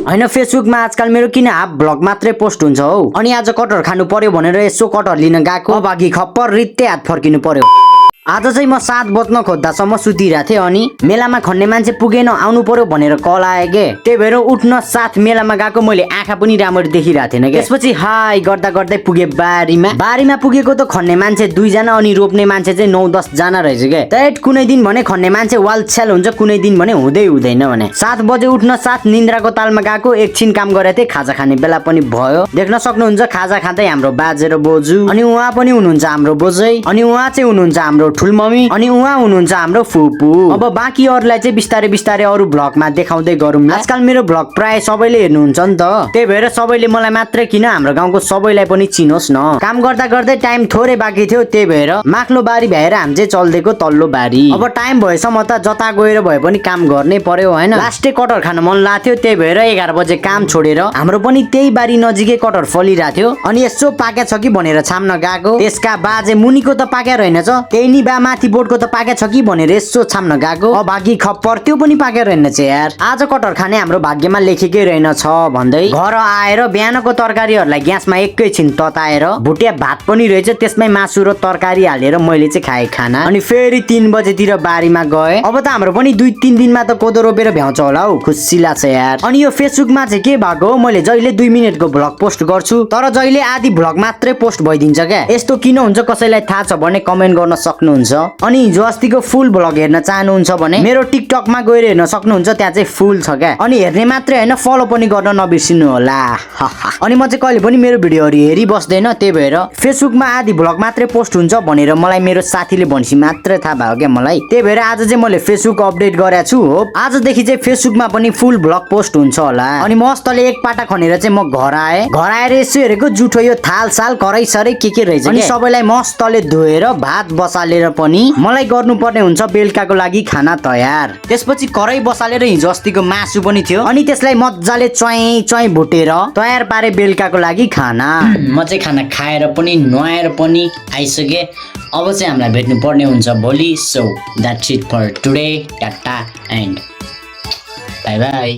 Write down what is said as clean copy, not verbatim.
हैन फेसबुकमा आजकल मेरो किन हाफ ब्लग मात्रै पोस्ट हुन्छ हौ। अनि आज कटहर खानु पर्यो भनेर यसो कटहर लिन गएको, अभागी खप्पर रित्ते हात फर्किनु पर्यो। आज चाहिँ म 7 बज्न खोज्दासम्म सुतिरहेको थिएँ अनि मेलामा खन्ने मान्छे पुगेन, आउनु पर्यो भनेर कल आयो के। त्यही भएर उठ्न साथ मेलामा गएको, मैले आँखा पनि राम्ररी देखिरहेको थिएन के। त्यसपछि हाई गर्दा गर्दै पुगे बारीमा पुगेको त खन्ने मान्छे 2 जना अनि रोप्ने मान्छे चाहिँ 9-10 जना रहेछ के। त्यही कुनै दिन भने खन्ने मान्छे वाल छ्याल हुन्छ, कुनै दिन भने हुँदैन भने। 7 बजे उठ्न साथ निन्द्राको तालमा गएको, एकछिन काम गरेको थिएँ, खाजा खाने बेला पनि भयो। देख्न सक्नुहुन्छ खाजा खाँदै हाम्रो बाजे र बोजू, अनि उहाँ पनि हुनुहुन्छ हाम्रो बोजै, अनि उहाँ चाहिँ हुनुहुन्छ हाम्रो ठुल मम्मी, अनि उहाँ हुनुहुन्छ हाम्रो फुपू। अब बाँकी अरूलाई चाहिँ बिस्तारै बिस्तारै अरू भ्लगमा देखाउँदै गरौँ। आजकल मेरो भ्लग प्राय सबैले हेर्नुहुन्छ नि त, त्यही भएर सबैले मलाई मात्रै किन हाम्रो गाउँको सबैलाई पनि चिनोस् न। काम गर्दा गर्दै टाइम थोरै बाँकी थियो, त्यही भएर माक्लो बारी भएर हामी चाहिँ चल्दैको तल्लो बारी। अब टाइम भएसम्म त जता गएर भए पनि काम गर्नै पर्यो हैन। लास्टै कटहर खान मन लाग्थ्यो, त्यही भएर 11 बजे काम छोडेर हाम्रो पनि त्यही बारी नजिकै कटहर फलिरहेको थियो। अनि यसो पाके छ कि भनेर छाम्न गएको, त्यसका बाजे मुनिको त पाके रहेनछ, त्यही नि बा माथि बोर्डको त पाके छ कि भनेर यसो छाम्न गएको, अभागी खप्पर त्यो पनि पाके रहेनछ यार। आज कटहर खाने हाम्रो भाग्यमा लेखेकै रहेनछ भन्दै घर आएर बिहानको तरकारीहरूलाई ग्यासमा एकैछिन तताएर भुटिया भात पनि रहेछ, त्यसमै मासु र तरकारी हालेर मैले चाहिँ खाएँ खाना। अनि फेरि 3 बजेतिर बारीमा गए। अब त हाम्रो पनि 2-3 दिनमा त कोदो रोपेर भ्याउँछ होला हौ, खुसी लाग्छ यार। अनि यो फेसबुकमा चाहिँ के भएको हो, मैले जहिले 2 मिनेटको भ्लग पोस्ट गर्छु, तर जहिले आधी भ्लग मात्रै पोस्ट भइदिन्छ क्या। यस्तो किन हुन्छ कसैलाई थाहा छ भने कमेन्ट गर्न सक्नुहुन्छ। अनि हिजो अस्तिको फुल भ्लग हेर्न चाहनुहुन्छ भने मेरो टिकटकमा गएर हेर्न सक्नुहुन्छ, त्यहाँ चाहिँ फुल छ क्या। अनि हेर्ने मात्रै हैन, फलो पनि गर्न नबिर्सिनु होला। अनि म चाहिँ कहिले पनि मेरो भिडियोहरु हेरि बस्दैन, त्यही भएर फेसबुकमा आधी भ्लग मात्रै पोस्ट हुन्छ भनेर मलाई मेरो साथीले भन्सी मात्रै थाहा भयो क्या मलाई। त्यही भएर आज चाहिँ मैले फेसबुक अपडेट गरेको छु। हो आजदेखि चाहिँ फेसबुकमा पनि फुल भ्लग पोस्ट हुन्छ होला। अनि म अस्तिले एक पाटा खनेर चाहिँ म घर आएर यसो हेरेको जुठो यो थाल साल कराई सरै के रहेछ। अनि सबैलाई मस्तले धोएर भात बसालेर पनि मलाई गर्नुपर्ने हुन्छ बेलुकाको लागि खाना तयार। त्यसपछि कराई बसालेर हिजो अस्तिको मासु पनि थियो, अनि त्यसलाई मज्जाले च्वाइ भुटेर तयार पारे बेलुकाको लागि खाना। म चाहिँ खाना खाएर पनि नुहाएर पनि आइसके। अब चाहिँ हामीलाई भेट्नु पर्ने हुन्छ भोलि। So that's it for today, tata and bye by.